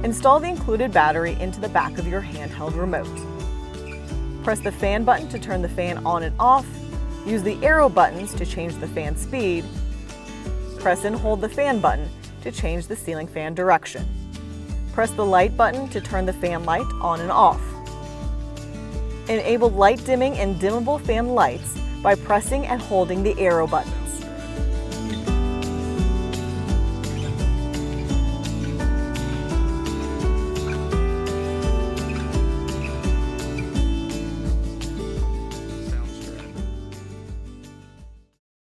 Install the included battery into the back of your handheld remote. Press the fan button to turn the fan on and off. Use the arrow buttons to change the fan speed. Press and hold the fan button to change the ceiling fan direction. Press the light button to turn the fan light on and off. Enable light dimming and dimmable fan lights by pressing and holding the arrow button.